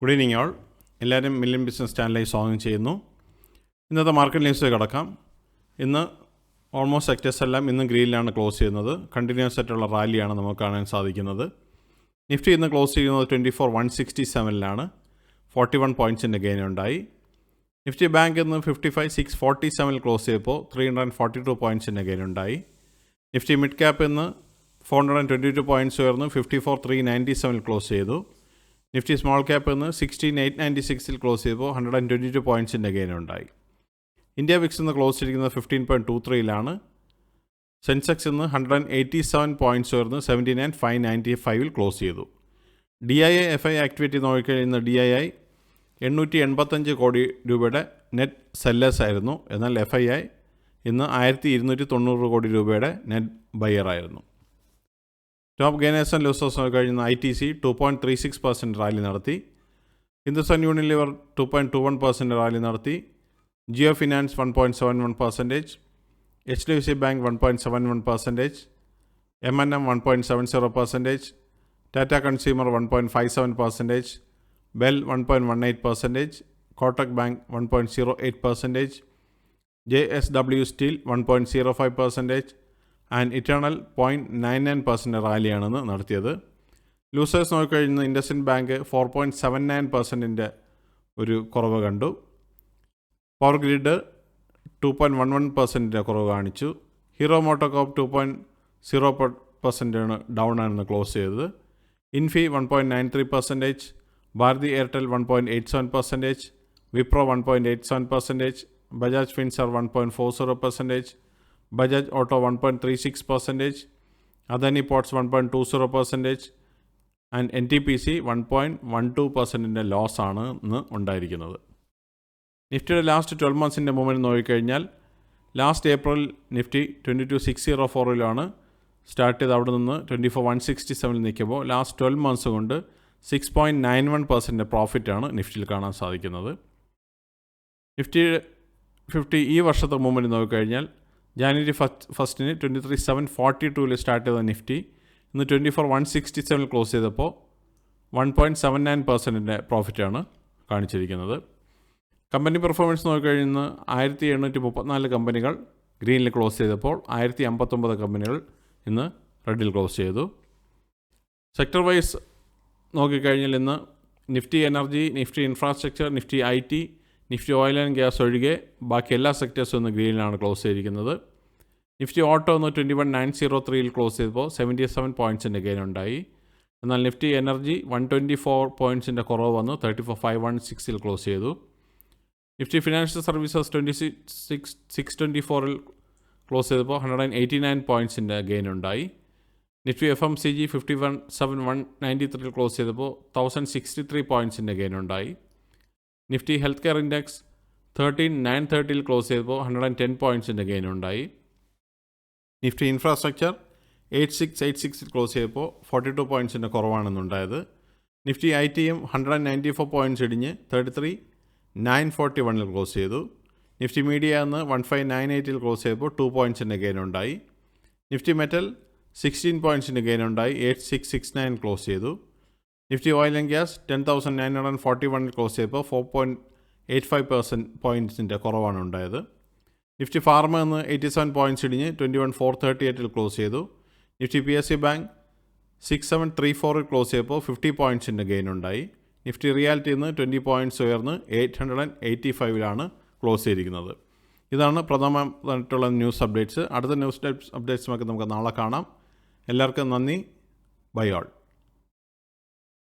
Good evening all. എല്ലാവരും million business ചാനലിലേക്ക് സ്വാഗതം ചെയ്യുന്നു. ഇന്നത്തെ മാർക്കറ്റ് ന്യൂസിലേക്ക് കടക്കാം. ഇന്ന് ഓൾമോസ്റ്റ് സെക്ടേഴ്സ് എല്ലാം ഇന്ന് ഗ്രീനിലാണ് ക്ലോസ് ചെയ്യുന്നത്. കണ്ടിന്യൂസ് ആയിട്ടുള്ള റാലിയാണ് നമുക്ക് കാണാൻ സാധിക്കുന്നത്. നിഫ്റ്റി ഇന്ന് ക്ലോസ് ചെയ്യുന്നത് 24,167 41 പോയിൻറ്റ്സിൻ്റെ ഗെയിൻ ഉണ്ടായി. നിഫ്റ്റി ബാങ്ക് ഇന്ന് 55,647 ക്ലോസ് ചെയ്തപ്പോൾ 342 പോയിൻറ്റ്സിൻ്റെ ഗെയിൻ ഉണ്ടായി. നിഫ്റ്റി മിഡ് ക്യാപ്പ് ഇന്ന് 422 പോയിൻറ്റ്സ് ഉയർന്ന് 54,397 ക്ലോസ് ചെയ്തു. നിഫ്റ്റി സ്മോൾ ക്യാപ്പ് ഇന്ന് 16,896 ക്ലോസ് ചെയ്തപ്പോൾ 122 പോയിൻറ്റ്സിൻ്റെ ഗെയിൻ ഉണ്ടായി. ഇന്ത്യ വിക്സ് ഇന്ന് ക്ലോസ് ചെയ്തിരിക്കുന്നത് 15.23 സെൻസെക്സ് ഇന്ന് 187 പോയിൻറ്റ്സ് ഉയർന്ന് 79,595 ക്ലോസ് ചെയ്തു. DII FI ആക്ടിവിറ്റി നോക്കിക്കഴിഞ്ഞാൽ ഇന്ന് DII 885 കോടി രൂപയുടെ നെറ്റ് സെല്ലേഴ്സ് ആയിരുന്നു. എന്നാൽ FII ഇന്ന് 1,290 കോടി രൂപയുടെ നെറ്റ് ബയറായിരുന്നു. ടോപ്പ് ഗെയിനേഴ്സ് ആൻഡ് ലൂസേഴ്സ് കഴിയുന്ന ITC 2.36% റാലി നടത്തി. ഹിന്ദുസ്ഥാൻ യൂണിലിവർ 2.21% റാലി നടത്തി. Jio Finance 1.71%, HDFC Bank 1.71%, M&M 1.70%, Tata Consumer 1.57%, BEL 1.18%, Kotak Bank 1.08%, JSW Steel 1.05%, and Eternal 0.99% റാലിയാണെന്ന് നടത്തിയത്. ലൂസേഴ്സ് നോക്കിക്കഴിഞ്ഞാൽ ഇൻഡസ്ഇൻഡ് ബാങ്ക് 4.79% ഒരു കുറവ് കണ്ടു. പവർ ഗ്രിഡ് 2.11% കുറവ് കാണിച്ചു. ഹീറോ മോട്ടോകോപ്പ് 2.0% ഡൗൺ ആണെന്ന് ക്ലോസ് ചെയ്തത്. Infy 1.93%, Bharti Airtel 1.87%, Wipro 1.87%, Bajaj Finserv 1.40%, Bajaj Auto 1.36%, Adani Ports 1.20%, and NTPC 1.12% loss ആണ് ഇന്ന് ഉണ്ടായിരിക്കുന്നത്. നിഫ്റ്റിയുടെ ലാസ്റ്റ് 12 മന്ത്സിൻ്റെ മൂവ്മെൻറ്റ് നോക്കിക്കഴിഞ്ഞാൽ ലാസ്റ്റ് ഏപ്രിൽ നിഫ്റ്റി 22,604 സ്റ്റാർട്ട് ചെയ്ത് അവിടെ നിന്ന് 24,167 നിൽക്കുമ്പോൾ ലാസ്റ്റ് 12 മന്ത്സ് കൊണ്ട് 6.91% പ്രോഫിറ്റാണ് നിഫ്റ്റിയിൽ കാണാൻ സാധിക്കുന്നത്. നിഫ്റ്റി 50 ഈ വർഷത്തെ മൂവ്മെൻറ്റ് നോക്കിക്കഴിഞ്ഞാൽ ജാനുവരി 1 23,742 സ്റ്റാർട്ട് ചെയ്ത നിഫ്റ്റി ഇന്ന് 24,167 ക്ലോസ് ചെയ്തപ്പോൾ 1.79% പ്രോഫിറ്റാണ് കാണിച്ചിരിക്കുന്നത്. കമ്പനി പെർഫോമൻസ് നോക്കിക്കഴിഞ്ഞാൽ 1,734 കമ്പനികൾ ഗ്രീനിൽ ക്ലോസ് ചെയ്തപ്പോൾ 1,059 കമ്പനികൾ ഇന്ന് റെഡിൽ ക്ലോസ് ചെയ്തു. സെക്ടർ വൈസ് നോക്കിക്കഴിഞ്ഞാൽ ഇന്ന് Nifty energy, Nifty infrastructure, Nifty IT, Nifty oil and gas ഒഴികെ ബാക്കി എല്ലാ സെക്ടേഴ്സും ഇന്ന് ഗ്രീനിലാണ് ക്ലോസ് ചെയ്തിരിക്കുന്നത്. നിഫ്റ്റി ഓട്ടോ ഒന്ന് 21,903 ക്ലോസ് ചെയ്തപ്പോൾ 77 പോയിൻറ്റ്സിൻ്റെ ഗെയിൻ ഉണ്ടായി. എന്നാൽ നിഫ്റ്റി എനർജി 124 പോയിൻറ്റ്സിൻ്റെ കുറവ് വന്ന് 34,516 ക്ലോസ് ചെയ്തു. നിഫ്റ്റി ഫിനാൻഷ്യൽ സർവീസസ് 26,624 ക്ലോസ് ചെയ്തപ്പോൾ 189 പോയിൻറ്റ്സിൻ്റെ ഗെയിൻ ഉണ്ടായി. നിഫ്റ്റി FMCG 51,793 ക്ലോസ് ചെയ്തപ്പോൾ 1,063 പോയിൻറ്റ്സിൻ്റെ ഗെയിൻ ഉണ്ടായി. Nifty health care index 13,930 close ചെയ്തപ്പോൾ 110 പോയിൻറ്റ്സിൻ്റെ ഗെയിൻ ഉണ്ടായി. നിഫ്റ്റി ഇൻഫ്രാസ്ട്രക്ചർ 8686 ക്ലോസ് ചെയ്തപ്പോൾ 42 പോയിൻറ്റ്സിൻ്റെ കുറവാണെന്നുണ്ടായത്. നിഫ്റ്റി ITയും 194 പോയിൻറ്റ്സ് ഇടിഞ്ഞ് 33,941 ക്ലോസ് ചെയ്തു. നിഫ്റ്റി മീഡിയ എന്ന് 1598 ക്ലോസ് ചെയ്തപ്പോൾ 2 പോയിൻറ്റ്സിൻ്റെ ഗെയിൻ ഉണ്ടായി. നിഫ്റ്റി മെറ്റൽ 16 പോയിൻറ്റ്സിൻ്റെ ഗെയിൻ ഉണ്ടായി 8669 ക്ലോസ് ചെയ്തു. Nifty oil and gas 10,941 close ചെയ്തപ്പോൾ 4.85% പോയിൻറ്റ്സിൻ്റെ കുറവാണ് ഉണ്ടായത്. നിഫ്റ്റി ഫാർമ എന്ന് 87 പോയിൻറ്റ്സ് ഇടിഞ്ഞ് 21,438 ക്ലോസ് ചെയ്തു. നിഫ്റ്റി PSU ബാങ്ക് 6734 ക്ലോസ് ചെയ്തപ്പോൾ 50 പോയിൻറ്റ്സിൻ്റെ ഗെയിൻ ഉണ്ടായി. നിഫ്റ്റി റിയാലിറ്റി നിന്ന് 20 പോയിൻറ്റ്സ് ഉയർന്ന് 885 ക്ലോസ് ചെയ്തിരിക്കുന്നത്. ഇതാണ് പ്രധാനമായിട്ടുള്ള ന്യൂസ് അപ്ഡേറ്റ്സ്. അടുത്ത ന്യൂസ് അപ്ഡേറ്റ്സുമൊക്കെ നമുക്ക് നാളെ കാണാം. എല്ലാവർക്കും നന്ദി. Bye all.